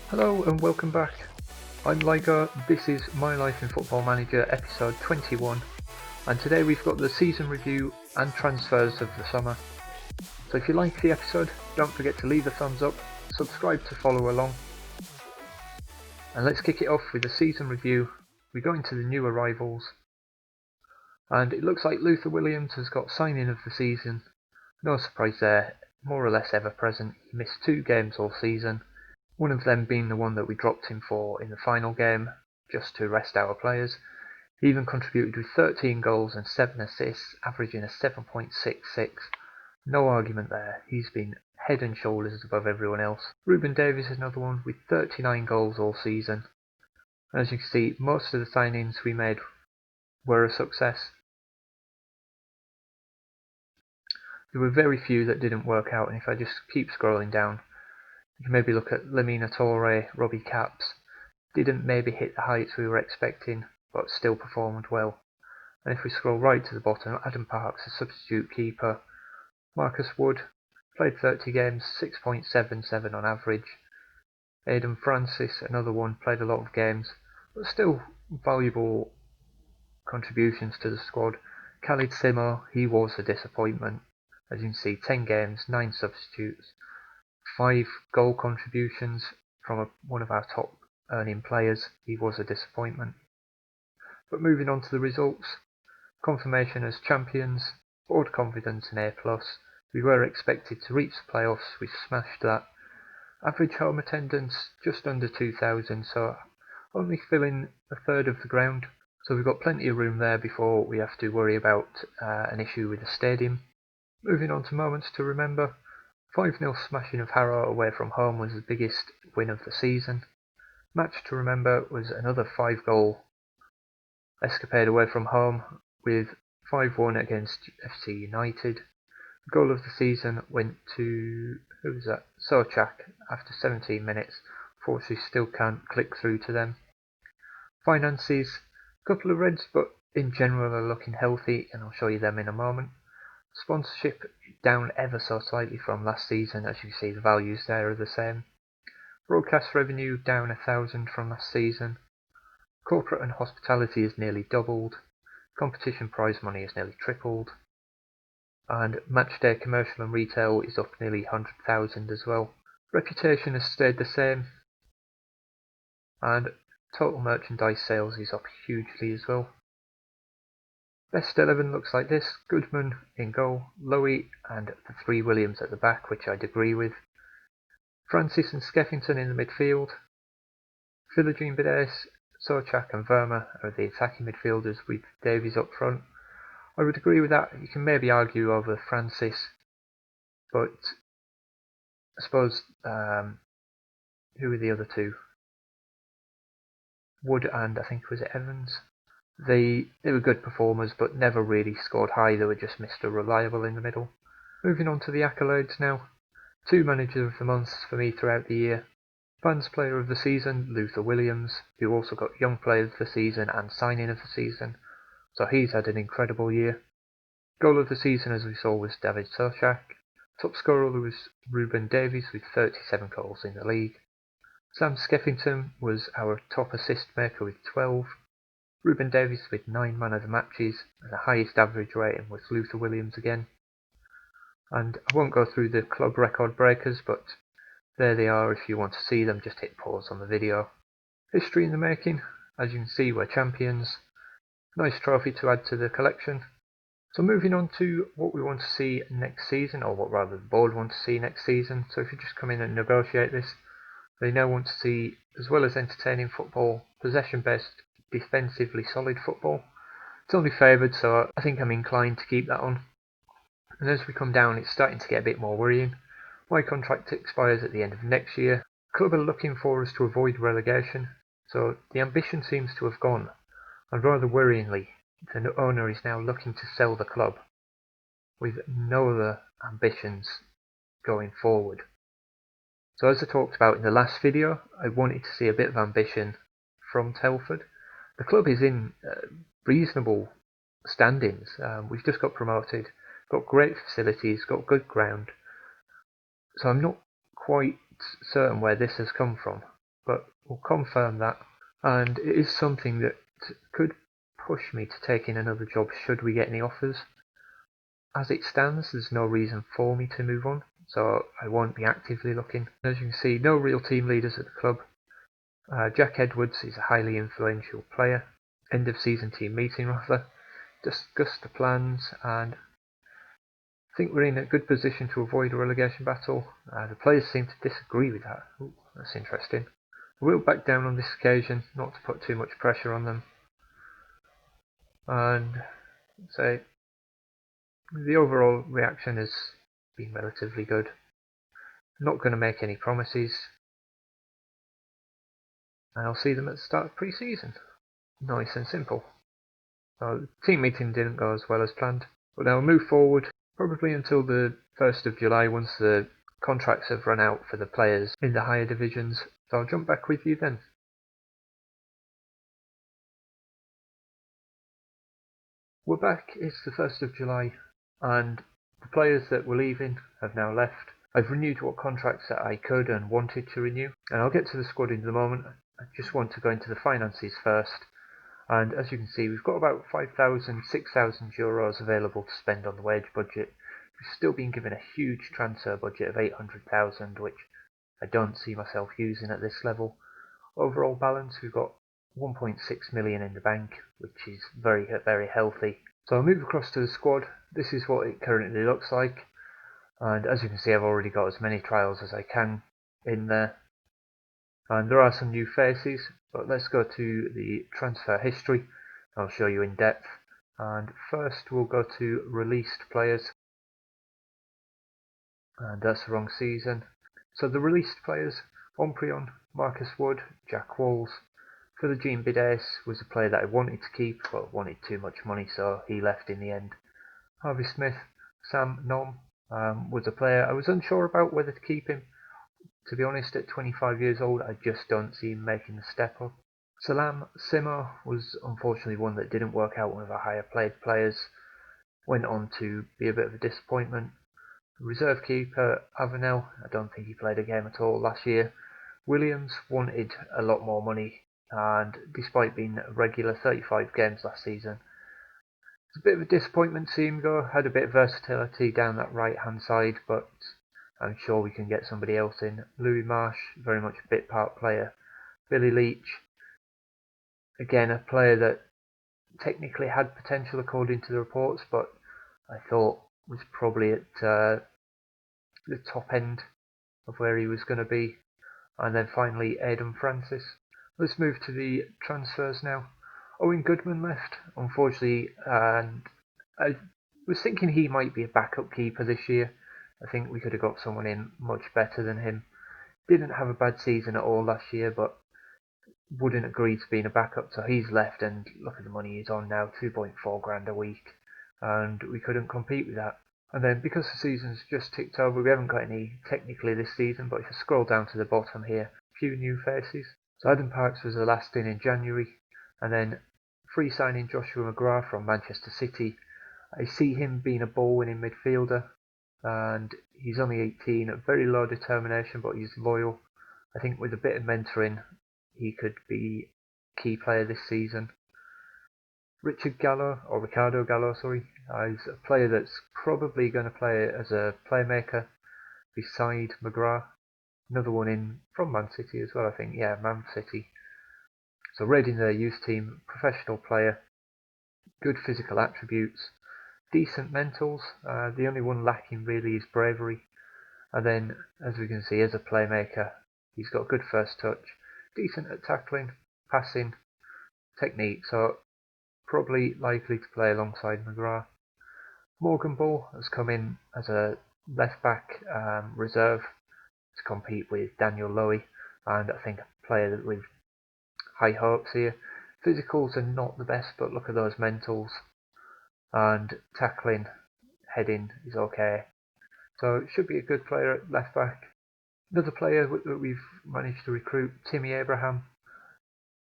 Hello and welcome back. I'm Lygo, this is My Life in Football Manager episode 21, and today we've got the season review and transfers of the summer. So if you like the episode, don't forget to leave a thumbs up, subscribe to follow along, and let's kick it off with the season review. We go into the new arrivals, and it looks like Luther Williams has got signing of the season. No surprise there, more or less ever present. He missed 2 games all season. One of them being the one that we dropped him for in the final game, just to rest our players. He even contributed with 13 goals and 7 assists, averaging a 7.66. No argument there, he's been head and shoulders above everyone else. Ruben Davies is another one with 39 goals all season. As you can see, most of the signings we made were a success. There were very few that didn't work out, and if I just keep scrolling down, you can maybe look at Lamina Torre, Robbie Capps. Didn't maybe hit the heights we were expecting, but still performed well. And if we scroll right to the bottom, Adam Parks, a substitute keeper. Marcus Wood played 30 games, 6.77 on average. Aidan Francis, another one, played a lot of games, but still valuable contributions to the squad. Khalid Simo, he was a disappointment. As you can see, 10 games, 9 substitutes. 5 goal contributions from one of our top earning players. He was a disappointment. But moving on to the results, confirmation as champions, board confidence an A+. We were expected to reach the playoffs, we smashed that. Average home attendance just under 2,000, so only filling a third of the ground. So we've got plenty of room there before we have to worry about an issue with the stadium. Moving on to moments to remember. 5-0 smashing of Harrow away from home was the biggest win of the season. Match to remember was another 5-goal escapade away from home with 5-1 against FC United. The goal of the season went to, who was that? Sochak after 17 minutes. Fortunately still can't click through to them. Finances, a couple of reds, but in general are looking healthy, and I'll show you them in a moment. Sponsorship down ever so slightly from last season. As you see, the values there are the same. Broadcast revenue down 1,000 from last season. Corporate and hospitality has nearly doubled. Competition prize money has nearly tripled. And matchday commercial and retail is up nearly 100,000 as well. Reputation has stayed the same. And total merchandise sales is up hugely as well. Best 11 looks like this: Goodman in goal, Lowy and the 3 Williams at the back, which I'd agree with. Francis and Skeffington in the midfield. Philogene Bides, Sochak and Verma are the attacking midfielders with Davies up front. I would agree with that. You can maybe argue over Francis, but I suppose who were the other two? Wood and I think was it Evans? They were good performers, but never really scored high. They were just Mr. Reliable in the middle. Moving on to the accolades now. 2 Manager of the Month for me throughout the year. Fans Player of the Season, Luther Williams, who also got Young Player of the Season and Signing of the Season, so he's had an incredible year. Goal of the Season, as we saw, was David Sochak. Top scorer was Ruben Davies with 37 goals in the league. Sam Skeffington was our top assist maker with 12. Ruben Davies with 9 man of the matches, and the highest average rating was Luther Williams again. And I won't go through the club record breakers, but there they are. If you want to see them, just hit pause on the video. History in the making. As you can see, we're champions. Nice trophy to add to the collection. So moving on to what we want to see next season, or what rather the board want to see next season. So if you just come in and negotiate this, they now want to see, as well as entertaining football, possession-based, defensively solid football. It's only favoured, so I think I'm inclined to keep that on. And as we come down, it's starting to get a bit more worrying. My contract expires at the end of next year. The club are looking for us to avoid relegation, so the ambition seems to have gone. And rather worryingly, the owner is now looking to sell the club, with no other ambitions going forward. So as I talked about in the last video, I wanted to see a bit of ambition from Telford. The club is in reasonable standings. We've just got promoted, got great facilities, got good ground. So I'm not quite certain where this has come from. but we'll confirm that. And it is something that could push me to take in another job should we get any offers. As it stands, there's no reason for me to move on, so I won't be actively looking. As you can see, no real team leaders at the club. Jack Edwards is a highly influential player. End of season team meeting rather. Discussed the plans, and I think we're in a good position to avoid a relegation battle. The players seem to disagree with that. Ooh, that's interesting. We'll back down on this occasion, not to put too much pressure on them. And so the overall reaction has been relatively good. I'm not going to make any promises, and I'll see them at the start of pre-season. Nice and simple. So the team meeting didn't go as well as planned, but I'll move forward probably until the 1st of July once the contracts have run out for the players in the higher divisions. So I'll jump back with you then. We're back, it's the 1st of July, and the players that were leaving have now left. I've renewed what contracts that I could and wanted to renew, and I'll get to the squad in a moment. I just want to go into the finances first. And as you can see, we've got about 5,000, 6,000 euros available to spend on the wage budget. We've still been given a huge transfer budget of 800,000, which I don't see myself using at this level. Overall balance, we've got 1.6 million in the bank, which is very, very healthy. So I'll move across to the squad. This is what it currently looks like. And as you can see, I've already got as many trials as I can in there. And there are some new faces, but let's go to the transfer history. I'll show you in depth. And first we'll go to released players. And that's the wrong season. So the released players, Omprion, Marcus Wood, Jack Walls. For the Jean Bides was a player that I wanted to keep, but wanted too much money, so he left in the end. Harvey Smith, Sam Nom was a player I was unsure about whether to keep him. To be honest, at 25 years old, I just don't see him making the step up. Salam Simo was unfortunately one that didn't work out, one of our higher paid players. Went on to be a bit of a disappointment. Reserve keeper Avenel, I don't think he played a game at all last year. Williams wanted a lot more money, and despite being a regular 35 games last season, it's a bit of a disappointment to see him go. Had a bit of versatility down that right hand side, but I'm sure we can get somebody else in. Louis Marsh, very much a bit part player. Billy Leach, again a player that technically had potential according to the reports, but I thought was probably at the top end of where he was going to be. And then finally Aidan Francis. Let's move to the transfers now. Owen Goodman left, unfortunately, and I was thinking he might be a backup keeper this year. I think we could have got someone in much better than him. Didn't have a bad season at all last year, but wouldn't agree to being a backup, so he's left, and look at the money he's on now, 2.4 grand a week, and we couldn't compete with that. And then because the season's just ticked over, we haven't got any technically this season, but if you scroll down to the bottom here, a few new faces. So Adam Parks was the last in January, and then free signing Joshua McGrath from Manchester City. I see him being a ball-winning midfielder, and he's only 18, very low determination, but he's loyal. I think with a bit of mentoring, he could be a key player this season. Ricardo Gallo, is a player that's probably going to play as a playmaker beside McGrath. Another one in from Man City as well, I think. Yeah, Man City. So red in their youth team, professional player, good physical attributes, decent mentals. The only one lacking really is bravery. And then, as we can see, as a playmaker, he's got good first touch, decent at tackling, passing, technique. So probably likely to play alongside McGrath. Morgan Bull has come in as a left back reserve to compete with Daniel Lowy, and I think a player with high hopes here. Physicals are not the best, but look at those mentals, and tackling, heading is okay. So it should be a good player at left back. Another player that we've managed to recruit, Timmy Abraham,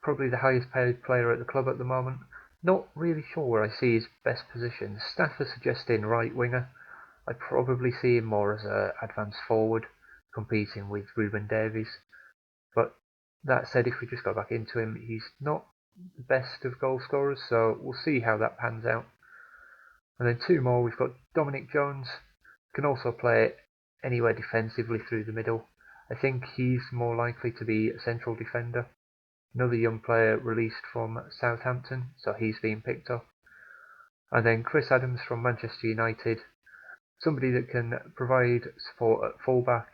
probably the highest paid player at the club at the moment. Not really sure where I see his best position. Staff are suggesting right winger. I probably see him more as an advanced forward, competing with Ruben Davies. But That said, if we just go back into him, he's not the best of goal scorers, so we'll see how that pans out. And then two more, we've got Dominic Jones, can also play anywhere defensively through the middle. I think he's more likely to be a central defender. Another young player released from Southampton, so he's been picked up. And then Chris Adams from Manchester United, somebody that can provide support at fullback,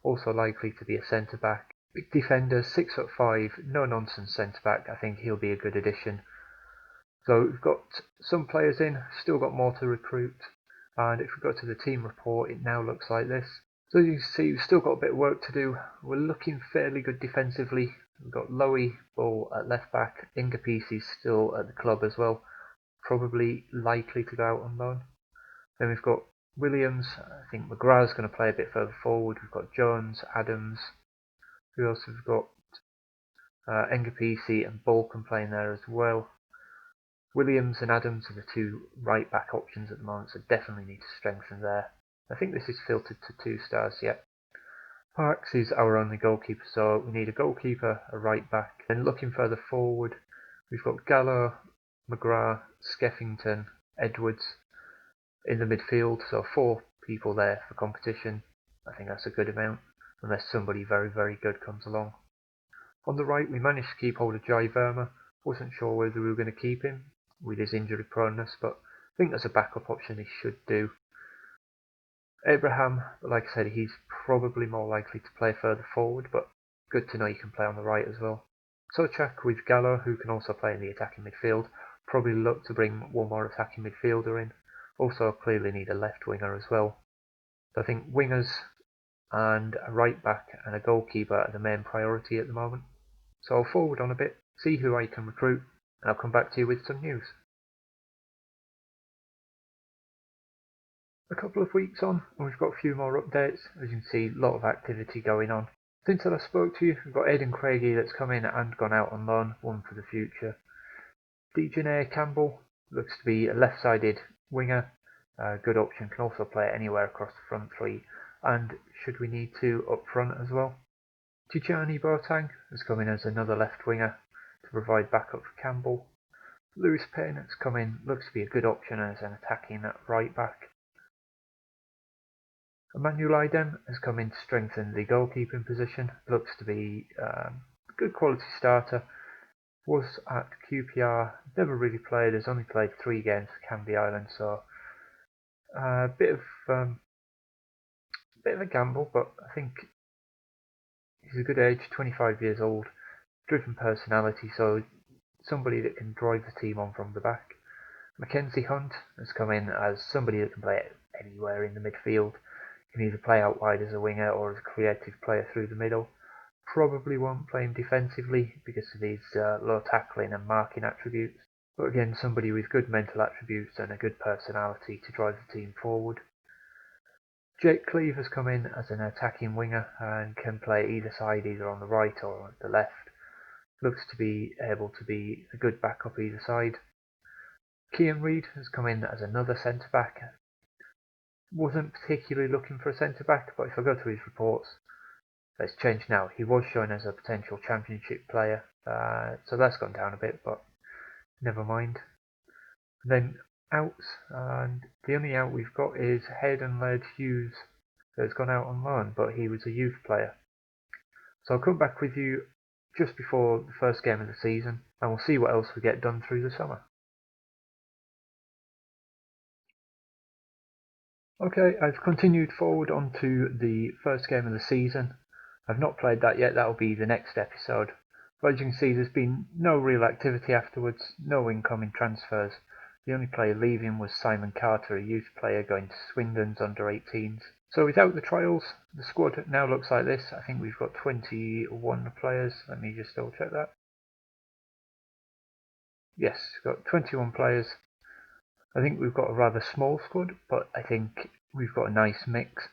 also likely to be a centre-back. Big defender, 6'5", no nonsense centre-back. I think he'll be a good addition. So we've got some players in, still got more to recruit. And if we go to the team report, it now looks like this. So you can see we've still got a bit of work to do. We're looking fairly good defensively. We've got Lowy Bull at left back. Ingapisi's still at the club as well. Probably likely to go out on loan. Then we've got Williams. I think McGrath's going to play a bit further forward. We've got Jones, Adams. Who else have we got? Ngapisi and Balkan playing there as well. Williams and Adams are the two right back options at the moment, so definitely need to strengthen there. I think this is filtered to 2 stars yet. Parks is our only goalkeeper, so we need a goalkeeper, a right back. Then looking further forward, we've got Gallo, McGrath, Skeffington, Edwards in the midfield, so 4 people there for competition. I think that's a good amount, unless somebody very, very good comes along. On the right, we managed to keep hold of Jai Verma. Wasn't sure whether we were going to keep him with his injury proneness, but I think as a backup option he should do. Abraham, like I said, he's probably more likely to play further forward, but good to know you can play on the right as well. Sochak with Gallo, who can also play in the attacking midfield. Probably look to bring one more attacking midfielder in. Also clearly need a left winger as well. So I think wingers and a right back and a goalkeeper are the main priority at the moment. So I'll forward on a bit, see who I can recruit, and I'll come back to you with some news. A couple of weeks on, and we've got a few more updates. As you can see, a lot of activity going on. Since I last spoke to you, we've got Aidan Craigie that's come in and gone out on loan, one for the future. Dejanay Campbell looks to be a left-sided winger, good option, can also play anywhere across the front three, and should we need to, up front as well. Tijani Boateng has come in as another left winger to provide backup for Campbell. Lewis Payne has come in, looks to be a good option as an attacking right back. Emmanuel Idem has come in to strengthen the goalkeeping position, looks to be a good quality starter. Was at QPR, never really played, has only played 3 games for Canvey Island, so a bit of a gamble, but I think he's a good age, 25 years old, driven personality, so somebody that can drive the team on from the back. Mackenzie Hunt has come in as somebody that can play anywhere in the midfield. Can either play out wide as a winger or as a creative player through the middle. Probably won't play him defensively because of his low tackling and marking attributes. But again, somebody with good mental attributes and a good personality to drive the team forward. Jake Cleave has come in as an attacking winger and can play either side, either on the right or on the left. Looks to be able to be a good backup either side. Cian Reid has come in as another centre-back. Wasn't particularly looking for a centre-back, but if I go to his reports, it's changed now. He was shown as a potential championship player, so that's gone down a bit, but never mind. Then outs, and the only out we've got is Hayden Laird Hughes, who's gone out on loan, but he was a youth player. So I'll come back with you just before the first game of the season, and we'll see what else we get done through the summer. Okay, I've continued forward onto the first game of the season. I've not played that yet, that'll be the next episode. But as you can see, there's been no real activity afterwards, no incoming transfers. The only player leaving was Simon Carter, a youth player going to Swindon's under-18s. So without the trials, the squad now looks like this. I think we've got 21 players. Let me just double check that. Yes, we've got 21 players. I think we've got a rather small squad, but I think we've got a nice mix.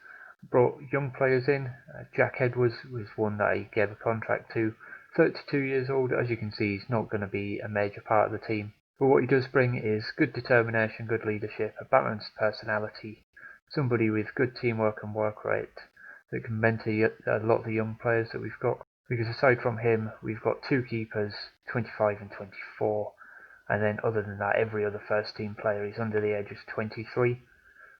Brought young players in. Jack Edwards was one that I gave a contract to. 32 years old. As you can see, he's not going to be a major part of the team. But what he does bring is good determination, good leadership, a balanced personality, somebody with good teamwork and work rate that can mentor a lot of the young players that we've got. because aside from him we've got two keepers, 25 and 24, and then other than that every other first team player is under the age of 23.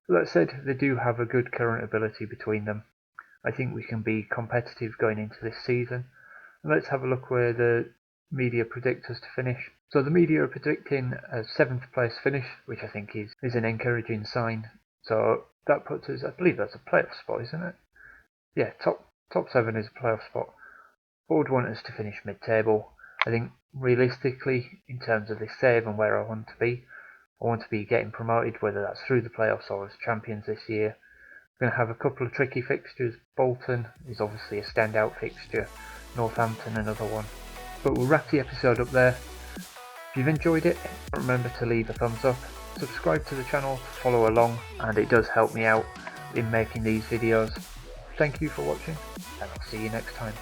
But that said, they do have a good current ability between them. I think we can be competitive going into this season. And let's have a look where the media predict us to finish. So the media are predicting a 7th place finish, which I think is an encouraging sign. So that puts us, I believe that's a playoff spot, isn't it? Yeah, top 7 is a playoff spot. I would want us to finish mid-table. I think realistically, in terms of this save and where I want to be getting promoted, whether that's through the playoffs or as champions this year. We're going to have a couple of tricky fixtures. Bolton is obviously a standout fixture, Northampton another one. But we'll wrap the episode up there. If you've enjoyed it, remember to leave a thumbs up, subscribe to the channel to follow along, and it does help me out in making these videos. Thank you for watching, and I'll see you next time.